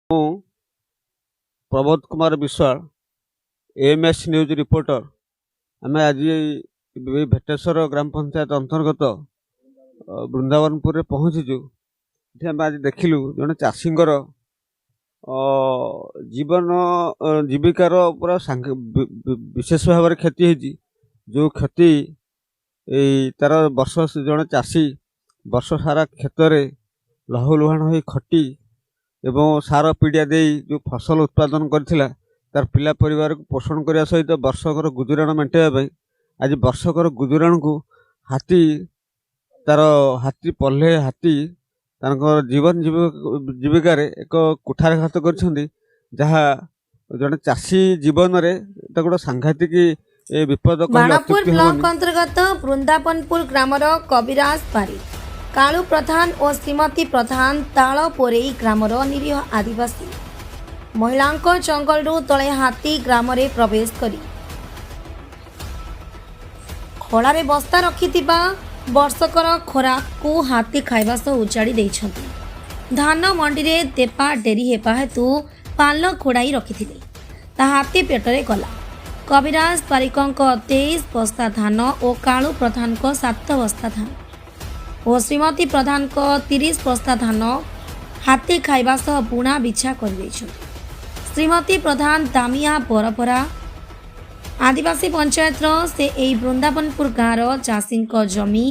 ମୁଁ Prabodh Kumar Biswal ଏଏମ୍ଏସ୍ news reporter. ଆମେ ଆଜି ଭେଟେଶ୍ୱର ଗ୍ରାମ ପଞ୍ଚାୟତ ଅନ୍ତର୍ଗତ ବୃନ୍ଦାବନପୁରରେ ପହଞ୍ଚିଛୁ। ଏଠି ଆମେ ଆଜି ଦେଖିଲୁ ଜଣେ ଚାଷୀଙ୍କର ଜୀବନ ଜୀବିକାର ପୁରା ବିଶେଷ ଭାବରେ କ୍ଷତି ହେଇଛି। ଯେଉଁ କ୍ଷତି ତାର ବର୍ଷ ଜଣେ ଚାଷୀ ବର୍ଷ ସାରା କ୍ଷେତରେ ଲହୁଲୁହାଣ ହୋଇ ଖଟି ଏବଂ ସାର ପିଡ଼ିଆ ଦେଇ ଯେଉଁ ଫସଲ ଉତ୍ପାଦନ କରିଥିଲା ତାର ପିଲା ପରିବାରକୁ ପୋଷଣ କରିବା ସହିତ ବର୍ଷକର ଗୁଜୁରାଣ ମେଣ୍ଟାଇବା ପାଇଁ ଆଜି ବର୍ଷକର ଗୁଜୁରାଣକୁ ହାତୀ ପଲ୍ହେ ହାତୀ ତାଙ୍କର ଜୀବନ ଜୀବିକାରେ ଏକ କୁଠାରଘାତ କରିଛନ୍ତି, ଯାହା ଜଣେ ଚାଷୀ ଜୀବନରେ ଏଟା ଗୋଟେ ସାଂଘାତିକ ବିପଦ କହିଲେ ବାଣପୁର ଅତ୍ୟୁକ୍ତି ବ୍ଲକ ହେବନି। ଅନ୍ତର୍ଗତ ବୃନ୍ଦାବନପୁର ଗ୍ରାମର କବିରାଜ ପାରି, କାଳୁ ପ୍ରଧାନ ଓ ଶ୍ରୀମତୀ ପ୍ରଧାନ ତାଳ ପୋରେଇ ଗ୍ରାମର ନିରୀହ ଆଦିବାସୀ ମହିଳାଙ୍କ ଜଙ୍ଗଲରୁ ତଳେ ହାତୀ ଗ୍ରାମରେ ପ୍ରବେଶ କରି ଖଳାରେ ବସ୍ତା ରଖିଥିବା ବର୍ଷକର ଖୋରାକକୁ ହାତୀ ଖାଇବା ସହ ଉଜାଡ଼ି ଦେଇଛନ୍ତି। ଧାନ ମଣ୍ଡିରେ ଦେବା ଡେରି ହେବା ହେତୁ ପାଲ ଘୋଡ଼ାଇ ରଖିଥିଲେ, ତାହା ହାତୀ ପେଟରେ ଗଲା। କବିରାଜ ପାରିକଙ୍କ 23 ବସ୍ତା ଧାନ ଓ କାଳୁ ପ୍ରଧାନଙ୍କ 7 ବସ୍ତା ଧାନ ଓ ଶ୍ରୀମତୀ ପ୍ରଧାନଙ୍କ 30 ବସ୍ତା ଧାନ ହାତୀ ଖାଇବା ସହ ବୁଣା ବିଛା କରିଦେଇଛନ୍ତି। ଶ୍ରୀମତୀ ପ୍ରଧାନ ଦାମିଆ ବରପରା ଆଦିବାସୀ ପଞ୍ଚାୟତର ସେ ଏହି ବୃନ୍ଦାବନପୁର ଗାଁର ଚାଷୀଙ୍କ ଜମି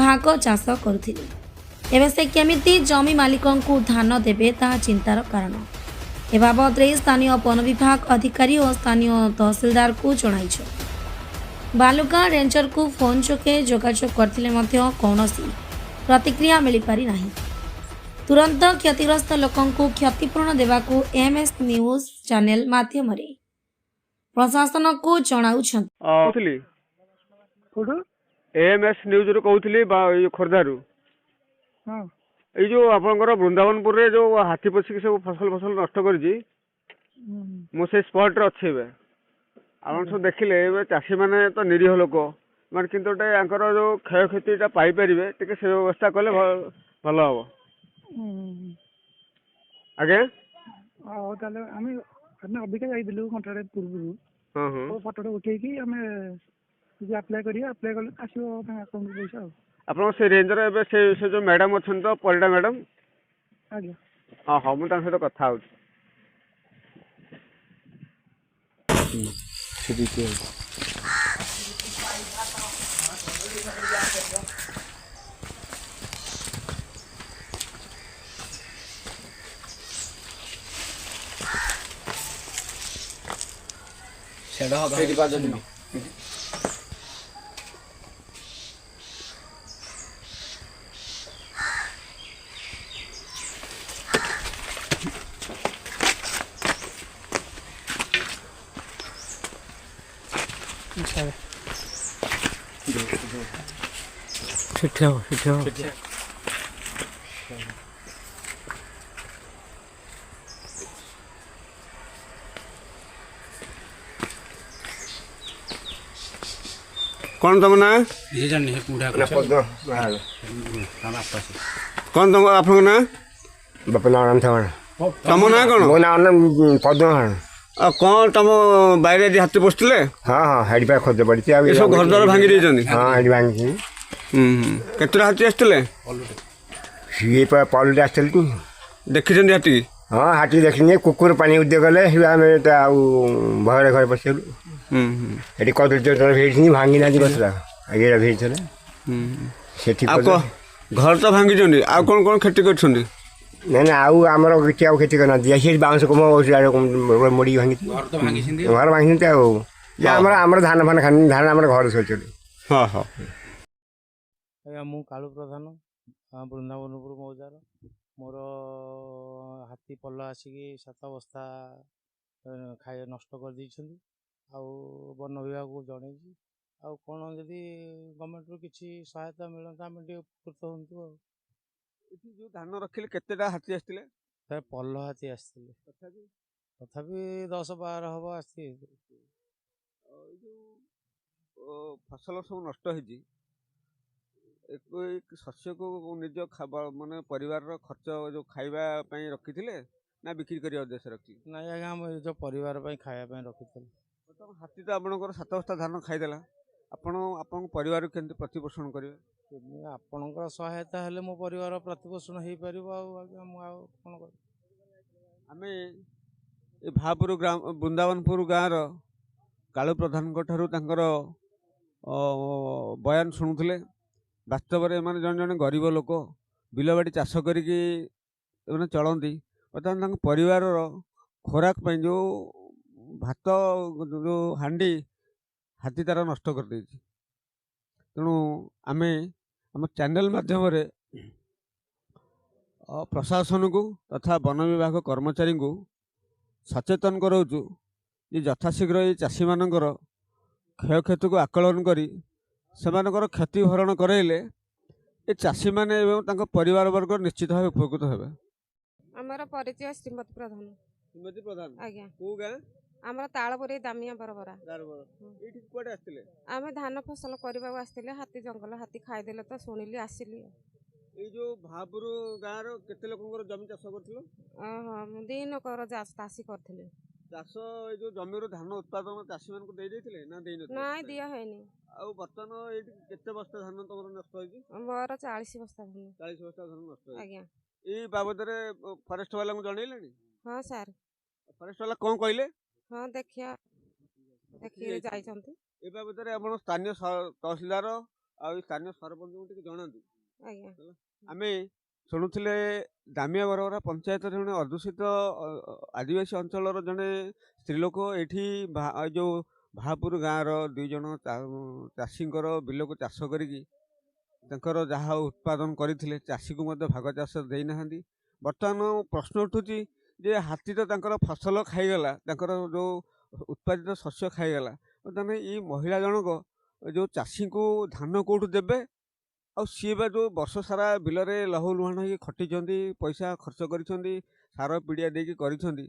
ଭାଗ ଚାଷ କରୁଥିଲେ। ଏବେ ସେ କେମିତି ଜମି ମାଲିକଙ୍କୁ ଧାନ ଦେବେ ତାହା ଚିନ୍ତାର କାରଣ। ଏ ବାବଦରେ ସ୍ଥାନୀୟ ବନ ବିଭାଗ ଅଧିକାରୀ ଓ ସ୍ଥାନୀୟ ତହସିଲଦାରକୁ ଜଣାଇଛନ୍ତି। ବାଲୁଗାଁ ରେଞ୍ଜରକୁ ଫୋନ୍ ଯୋଗେ ଯୋଗାଯୋଗ କରିଥିଲେ ମଧ୍ୟ କୌଣସି ପ୍ରତିକ୍ରିୟା ମିଳିପାରି ନାହିଁ। ତୁରନ୍ତ କ୍ଷତିଗ୍ରସ୍ତ ଲୋକଙ୍କୁ କ୍ଷତିପୂରଣ ଦେବାକୁ ଏଏମ୍ଏସ୍ ନ୍ୟୁଜ୍ ଚ୍ୟାନେଲ ମାଧ୍ୟମରେ ପ୍ରଶାସନକୁ ଜଣାଉଛନ୍ତି। ଏଏମ୍ଏସ୍ ନ୍ୟୁଜ୍ରୁ କହୁଥିଲି ଖୋର୍ଦ୍ଧାରୁ। ଏଇ ଯେଉଁ ଆପଣଙ୍କର ବୃନ୍ଦାବନପୁରରେ ଯେଉଁ ହାତୀ ପଶିକି ସବୁ ଫସଲ ନଷ୍ଟ କରିଛି, ମୁଁ ସେଇ ସ୍ପଟ୍ରେ ଅଛି ଏବେ। ଆପଣ ସବୁ ଦେଖିଲେ ଏବେ ଚାଷୀମାନେ ତ ନିରୀହ ଲୋକ, ମାନେ କିନ୍ତୁ ଗୋଟେ ତାଙ୍କର ଯେଉଁ କ୍ଷୟକ୍ଷତିଟା ପାଇପାରିବେ ଟିକେ ସେ ବ୍ୟବସ୍ଥା କଲେ ଭଲ ହେବ। ଆଜ୍ଞା, ହଉ ତାହେଲେ ଆମେ ଅବିକା ଯାଇଥିଲୁ ଘଣ୍ଟାଟେ ପୂର୍ବରୁ। ହଁ ହଁ, ଫଟୋଟା ଉଠେଇକି ଆମେ ଆପ୍ଲାଏ କରିବା, ଆପ୍ଲାଏ କଲେ ଆସିବ ତାଙ୍କ ଆକାଉଣ୍ଟକୁ ପଇସା ଆଉ। ଆପଣଙ୍କ ସେ ରେଞ୍ଜର ଏବେ ସେ ଯେଉଁ ମ୍ୟାଡ଼ାମ୍ ଅଛନ୍ତି ତ, ପରିଡ଼ା ମ୍ୟାଡ଼ାମ୍? ଆଜ୍ଞା, ହଁ ହଁ, ମୁଁ ତାଙ୍କ ସହିତ କଥା ହେଉଛି। କ'ଣ ତମ ନାଁ? କ'ଣ ଆପଣଙ୍କ ନାଁ? ତମ ନାଁ କ'ଣ? ମୋ ନାଁ ପଦ୍ମନାରାୟଣ। ଆଉ କ'ଣ ତମ ବାଇରେ ଆଜି ହାତୀ ପଶିଥିଲେ? ହଁ ହଁ, ହେଠି ପା ଖୋଜ ପଡ଼ିଛି। ଆଉ ଏସବୁ ଘର ଦ୍ୱାର ଭାଙ୍ଗି ଦେଇଛନ୍ତି? ହଁ, ହେଠି ଭାଙ୍ଗିଛି। କେତେଟା ହାତୀ ଆସିଥିଲେ? ସିଏ ପଲଟି ଆସିଥିଲି ତୁ ଦେଖିଛନ୍ତି ହାତୀ? ହଁ, ହାତୀ ଦେଖିନି। କୁକୁର ପାଣି ଉଦ୍ୟ କଲେ ସିଏ ଆମେ ଆଉ ଭୟରେ ଘରେ ପଶିଗଲୁ। ସେଠି କଦଳୀ ଚୋର ଭିଡ଼ିଛନ୍ତି, ଭାଙ୍ଗି ନାହାନ୍ତି ଗଛଟା, ଏଇଟା ଭିଡ଼ିଥିଲେ ସେଠି। ଘର ତ ଭାଙ୍ଗିଛନ୍ତି, ଆଉ କ'ଣ କ'ଣ କ୍ଷତି କରିଛନ୍ତି? ନାଇଁ ନା, ଆଉ ଆମର କିଛି ଆଉ କ୍ଷତି କରିନାହାନ୍ତି। ସେ ବାଉଁଶ କୁମ ମୋଡ଼ିକି ଭାଙ୍ଗିଛି, ଘର ଭାଙ୍ଗିଛନ୍ତି। ଆଉ ଆମର ଧାନ ଫାନ ଖାନି, ଧାନ ଆମର ଘରେ ଶୋଇଛନ୍ତି। ହଁ ହଁ। ଆଜ୍ଞା, ମୁଁ କାଳୁ ପ୍ରଧାନ, ବୃନ୍ଦାବନପୁର ମୌଜାର। ମୋର ହାତୀ ପଲ ଆସିକି 7 ବସ୍ତା ନଷ୍ଟ କରିଦେଇଛନ୍ତି। ଆଉ ବନ ବିଭାଗକୁ ଜଣେଇଛି। ଆଉ କ'ଣ ଯଦି ଗଭର୍ଣ୍ଣମେଣ୍ଟରୁ କିଛି ସହାୟତା ମିଳନ୍ତା ଆମେ ଟିକେ ଉପକୃତ ହୁଅନ୍ତୁ। ଆଉ ଏଠି ଯେଉଁ ଧାନ ରଖିଲେ କେତେଟା ହାତୀ ଆସିଥିଲେ? ପଲ ହାତୀ ଆସିଥିଲେ, ତଥାପି 10-12 ହେବ ଆସିଥିଲେ। ଏଇ ଯେଉଁ ଫସଲ ସବୁ ନଷ୍ଟ ହେଇଛି, ଶସ୍ୟକୁ ନିଜ ମାନେ ପରିବାରର ଖର୍ଚ୍ଚ ଯେଉଁ ଖାଇବା ପାଇଁ ରଖିଥିଲେ ନା ବିକ୍ରି କରିବା ଉଦ୍ଦେଶ୍ୟ ରଖି? ନାଇଁ ଆଜ୍ଞା ଆମ ନିଜ ପରିବାର ପାଇଁ ଖାଇବା ପାଇଁ ରଖିଥିଲୁ। ବର୍ତ୍ତମାନ ହାତୀ ତ ଆପଣଙ୍କର 7 ବସ୍ତା ଧାନ ଖାଇଦେଲା, ଆପଣ ଆପଣଙ୍କ ପରିବାରକୁ କେମିତି ପ୍ରତିପୋଷଣ କରିବେ? ଆପଣଙ୍କର ସହାୟତା ହେଲେ ମୋ ପରିବାର ପ୍ରତିପୋଷଣ ହେଇପାରିବ। ଆଉ ଆଜ୍ଞା ମୁଁ ଆଉ କ'ଣ କରିବି? ଆମେ ଏ ଭାପୁର ଗ୍ରାମ ବୃନ୍ଦାବନପୁର ଗାଁର କାଳୁ ପ୍ରଧାନଙ୍କ ଠାରୁ ତାଙ୍କର ବୟାନ ଶୁଣୁଥିଲେ। ବାସ୍ତବରେ ଏମାନେ ଜଣେ ଜଣେ ଗରିବ ଲୋକ, ବିଲବାଡ଼ି ଚାଷ କରିକି ଏମାନେ ଚଳନ୍ତି। ବର୍ତ୍ତମାନ ତାଙ୍କ ପରିବାରର ଖୋରାକ ପାଇଁ ଯେଉଁ ଭାତ ଯେଉଁ ହାଣ୍ଡି ହାତୀ ତାର ନଷ୍ଟ କରିଦେଇଛି। ତେଣୁ ଆମେ ଆମ ଚ୍ୟାନେଲ ମାଧ୍ୟମରେ ପ୍ରଶାସନକୁ ତଥା ବନ ବିଭାଗ କର୍ମଚାରୀଙ୍କୁ ସଚେତନ କରାଉଛୁ ଯେ ଯଥାଶୀଘ୍ର ଏଇ ଚାଷୀମାନଙ୍କର କ୍ଷୟକ୍ଷତିକୁ ଆକଳନ କରି ସେମାନଙ୍କର କ୍ଷତି ଭରଣ କରାଇଲେ ଏ ଚାଷୀମାନେ ଏବଂ ତାଙ୍କ ପରିବାର ବର୍ଗ ନିଶ୍ଚିତ ଭାବେ ଉପକୃତ ହେବେ। ଆମର ପରିଚୟ ଶ୍ରୀମତୀ ପ୍ରଧାନ। ଶ୍ରୀମତୀ ପ୍ରଧାନ, ଆଜ୍ଞା କୋଉ ଗାଁ? ଆମର ତାଳପୁରୀ ଦାମିଆ ବରବରା। ଏଇଠି କୁଆଡ଼େ ଆସିଥିଲେ? ଆମେ ଧାନ ଫସଲ କରିବାକୁ ଆସିଥିଲେ, ହାତୀ ଜଙ୍ଗଲ ହାତୀ ଖାଇଦେଲେ ତ ଶୁଣିଲି ଆସିଲି। ଏଇ ଯୋଉ ଭାପୁର ଗାଁର କେତେ ଲୋକଙ୍କର ଜମି ଚାଷ କରୁଥିଲ? ଦି ଲୋକର ଚାଷୀ କରିଥିଲେ। ଚାଷ ଏଇ ଯୋଉ ଜମିରୁ ଧାନ ଉତ୍ପାଦନ ଚାଷୀମାନଙ୍କୁ ଦେଇଥିଲେ ନା ଦେଇନଥିଲେ? ନାଇଁ ଦିଆ ହେଇନି। ଆଉ ବର୍ତ୍ତମାନ ଏଇଠି କେତେ ବସ୍ତା ଧାନ ତମର ନଷ୍ଟ ହେଇଛି? ମୋର 40 ବସ୍ତା ଧାନ। 40 ବସ୍ତା ଧାନ ନଷ୍ଟ ହେଇଛି। ଆଜ୍ଞା ଏଇ ବାବଦରେ ଫରେଷ୍ଟ ବାଲାଙ୍କୁ ଜଣେଇଲେଣି? ହଁ ସାର୍। ଫରେଷ୍ଟ ବାଲା କ'ଣ କହିଲେ? ହଁ ଦେଖିକି ଯାଇଛନ୍ତି। ଏ ବାବଦରେ ଆପଣ ସ୍ଥାନୀୟ ତହସିଲଦାର ଆଉ ସ୍ଥାନୀୟ ସରପଞ୍ଚଙ୍କୁ ଟିକେ ଜଣାନ୍ତୁ। ଆଜ୍ଞା ଆମେ ଶୁଣୁଥିଲେ ଦାମିଆ ବରବରା ପଞ୍ଚାୟତରେ ଜଣେ ଅଧ୍ୟୁଷିତ ଆଦିବାସୀ ଅଞ୍ଚଳର ଜଣେ ସ୍ତ୍ରୀ ଲୋକ ଏଠି ଯେଉଁ ଭାପୁର ଗାଁର 2 ଜଣ ଚାଷୀଙ୍କର ବିଲକୁ ଚାଷ କରିକି ତାଙ୍କର ଯାହା ଉତ୍ପାଦନ କରିଥିଲେ ଚାଷୀକୁ ମଧ୍ୟ ଭାଗ ଚାଷ ଦେଇନାହାନ୍ତି। ବର୍ତ୍ତମାନ ପ୍ରଶ୍ନ ଉଠୁଛି ଯେ ହାତୀ ତ ତାଙ୍କର ଫସଲ ଖାଇଗଲା, ତାଙ୍କର ଯେଉଁ ଉତ୍ପାଦିତ ଶସ୍ୟ ଖାଇଗଲା। ବର୍ତ୍ତମାନ ଏଇ ମହିଳା ଜଣକ ଯେଉଁ ଚାଷୀଙ୍କୁ ଧାନ କେଉଁଠୁ ଦେବେ? ଆଉ ସିଏ ବା ଯେଉଁ ବର୍ଷ ସାରା ବିଲରେ ଲହୁଲୁହାଣ ହେଇକି ଖଟିଛନ୍ତି, ପଇସା ଖର୍ଚ୍ଚ କରିଛନ୍ତି, ସାର ପିଡ଼ିଆ ଦେଇକି କରିଛନ୍ତି,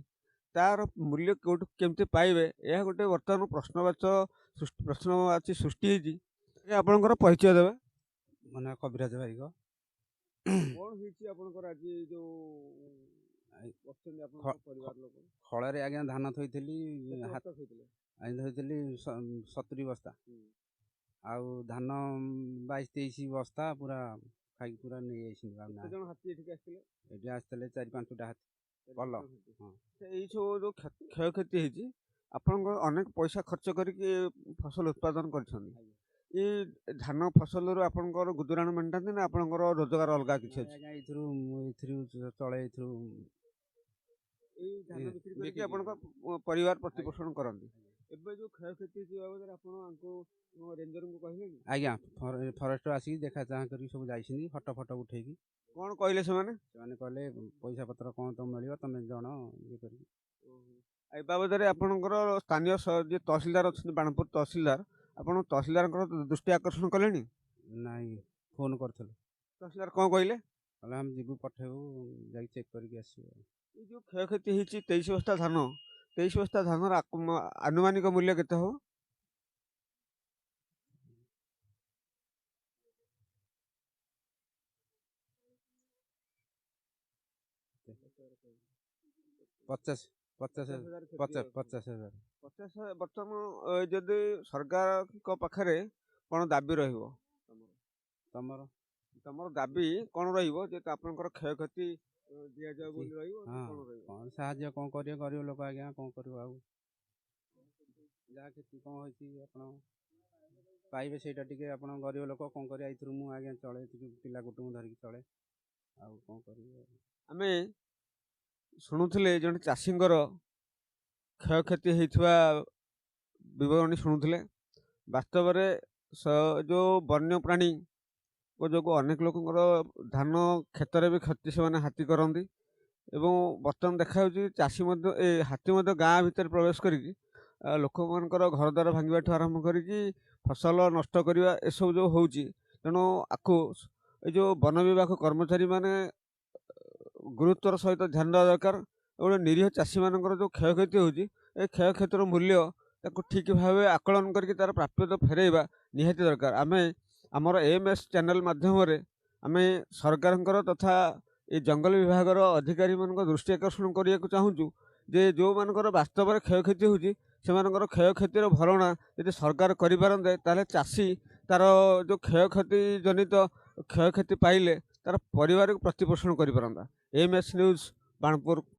ତାର ମୂଲ୍ୟ କେଉଁଠୁ କେମିତି ପାଇବେ? ଏହା ଗୋଟେ ବର୍ତ୍ତମାନ ପ୍ରଶ୍ନବାଚୀ ସୃଷ୍ଟି ହେଇଛି। ଆପଣଙ୍କର ପରିଚୟ ଦେବେ? ମୋ ନାଁ କବିରାଜ ବାରିକ। କ'ଣ ହେଇଛି ଆପଣଙ୍କର ଆଜି ଯେଉଁ ବସିଛନ୍ତି ଆପଣଙ୍କ ପରିବାର ଲୋକ? ଖଳାରେ ଆଜ୍ଞା ଧାନ ଥୋଇଥିଲି, ଥୋଇଥିଲେ? ଥୋଇଥିଲି 70 ବସ୍ତା। ଆଉ ଧାନ 22-23 ବସ୍ତା ପୁରା ଖାଇକି ପୁରା ନେଇଯାଇଛନ୍ତି। କେତେ ଜଣ ହାତୀ ଏଠିକି ଆସିଥିଲେ? ଏଠି ଆସିଥିଲେ 4-5ଟା ହାତୀ। ଭଲ। ହଁ। ଏଇ ସବୁ ଯେଉଁ କ୍ଷୟକ୍ଷତି ହେଇଛି, ଆପଣଙ୍କର ଅନେକ ପଇସା ଖର୍ଚ୍ଚ କରିକି ଫସଲ ଉତ୍ପାଦନ କରିଛନ୍ତି। ଏଇ ଧାନ ଫସଲରୁ ଆପଣଙ୍କର ଗୁଜୁରାଣ ମେଣ୍ଟାନ୍ତି ନା ଆପଣଙ୍କର ରୋଜଗାର ଅଲଗା କିଛି ଅଛି? ଆଜ୍ଞା ଏଇଥିରୁ ଚଳେ। ଏଇ ଧାନ ବିକ୍ରି କରିକି ଆପଣଙ୍କ ପରିବାର ପ୍ରତିପୋଷଣ କରନ୍ତି। ଏବେ ଯେଉଁ କ୍ଷୟକ୍ଷତି ହେଇଛି ବାବଦରେ ଆପଣ ଆଙ୍କୁ ରେଞ୍ଜରଙ୍କୁ କହିଲେନି? ଆଜ୍ଞା ଫରେଷ୍ଟର ଆସିକି ଦେଖା ଚାହାଁ କରିକି ସବୁ ଯାଇଛନ୍ତି, ଫଟୋ ଉଠେଇକି। କ'ଣ କହିଲେ ସେମାନେ? ସେମାନେ କହିଲେ ପଇସା ପତ୍ର କ'ଣ ତ ମିଳିବ, ତମେ ଜଣ ଇଏ କରିକି। ଏ ବାବଦରେ ଆପଣଙ୍କର ସ୍ଥାନୀୟ ଯିଏ ତହସିଲଦାର ଅଛନ୍ତି, ବାଣପୁର ତହସିଲଦାର, ଆପଣ ତହସିଲଦାରଙ୍କର ଦୃଷ୍ଟି ଆକର୍ଷଣ କଲେଣି? ନାଇଁ ଫୋନ୍ କରିଥିଲୁ। ତହସିଲଦାର କ'ଣ କହିଲେ? କହିଲେ ଆମେ ଯିବୁ, ପଠେଇବୁ, ଯାଇକି ଚେକ୍ କରିକି ଆସିବୁ। ଏଇ ଯେଉଁ କ୍ଷୟକ୍ଷତି ହେଇଛି 23 ବସ୍ତା ଧାନ, 23 ବସ୍ତା ଧାନର ଆନୁମାନିକ ମୂଲ୍ୟ କେତେ ହେବ? ପଚାଶ ହଜାର। ବର୍ତ୍ତମାନ ଯଦି ସରକାରଙ୍କ ପାଖରେ କ'ଣ ଦାବି ରହିବ? ତମର ଦାବି କ'ଣ ରହିବ? ଯେ ଆପଣଙ୍କର କ୍ଷୟକ୍ଷତି ଦିଆଯାଉ ବୋଲି ରହିବ? କ'ଣ ସାହାଯ୍ୟ କ'ଣ କରିବେ ଗରିବ ଲୋକ ଆଜ୍ଞା, କ'ଣ କରିବ? ଆଉ ଯାହା କ୍ଷତି କ'ଣ ହେଇଛି ଆପଣ ପାଇବେ, ସେଇଟା ଟିକେ ଆପଣ ଗରିବ ଲୋକ କ'ଣ କରିବା? ଏଇଥିରୁ ମୁଁ ଆଜ୍ଞା ଚଳେ, ଟିକେ ପିଲା କୁଟୁମ୍ବ ଧରିକି ଚଳେ, ଆଉ କ'ଣ କରିବି? ଆମେ ଶୁଣୁଥିଲେ ଜଣେ ଚାଷୀଙ୍କର କ୍ଷୟକ୍ଷତି ହେଇଥିବା ବିବରଣୀ ଶୁଣୁଥିଲେ। ବାସ୍ତବରେ ଯେଉଁ ବନ୍ୟପ୍ରାଣୀ ଯୋଗୁଁ ଅନେକ ଲୋକଙ୍କର ଧାନ କ୍ଷେତରେ ବି କ୍ଷତି ସେମାନେ ହାତୀ କରନ୍ତି। ଏବଂ ବର୍ତ୍ତମାନ ଦେଖାଯାଉଛି ଚାଷୀ ମଧ୍ୟ ହାତୀ ମଧ୍ୟ ଗାଁ ଭିତରେ ପ୍ରବେଶ କରିକି ଲୋକମାନଙ୍କର ଘରଦ୍ୱାର ଭାଙ୍ଗିବାଠୁ ଆରମ୍ଭ କରିକି ଫସଲ ନଷ୍ଟ କରିବା ଏସବୁ ଯେଉଁ ହେଉଛି। ତେଣୁ ଆକୁ ଏ ଯେଉଁ ବନ ବିଭାଗ କର୍ମଚାରୀମାନେ ଗୁରୁତ୍ୱର ସହିତ ଧ୍ୟାନ ଦେବା ଦରକାର। ଗୋଟେ ନିରୀହ ଚାଷୀମାନଙ୍କର ଯେଉଁ କ୍ଷୟକ୍ଷତି ହେଉଛି, ଏ କ୍ଷୟକ୍ଷତିର ମୂଲ୍ୟ ତାକୁ ଠିକ୍ ଭାବେ ଆକଳନ କରିକି ତା'ର ପ୍ରାପ୍ୟତା ଫେରାଇବା ନିହାତି ଦରକାର। ଆମେ ଆମର AMS ଚ୍ୟାନେଲ ମାଧ୍ୟମରେ ଆମେ ସରକାରଙ୍କର ତଥା ଏ ଜଙ୍ଗଲ ବିଭାଗର ଅଧିକାରୀମାନଙ୍କ ଦୃଷ୍ଟି ଆକର୍ଷଣ କରିବାକୁ ଚାହୁଁଛୁ ଯେ ଯେଉଁମାନଙ୍କର ବାସ୍ତବରେ କ୍ଷୟକ୍ଷତି ହେଉଛି ସେମାନଙ୍କର କ୍ଷୟକ୍ଷତିର ଭରଣା ଯଦି ସରକାର କରିପାରନ୍ତେ ତାହେଲେ ଚାଷୀ ତାର ଯେଉଁ କ୍ଷୟକ୍ଷତି ଜନିତ କ୍ଷୟକ୍ଷତି ପାଇଲେ ତାର ପରିବାରକୁ ପ୍ରତିପୋଷଣ କରିପାରନ୍ତା। MS news Banapur.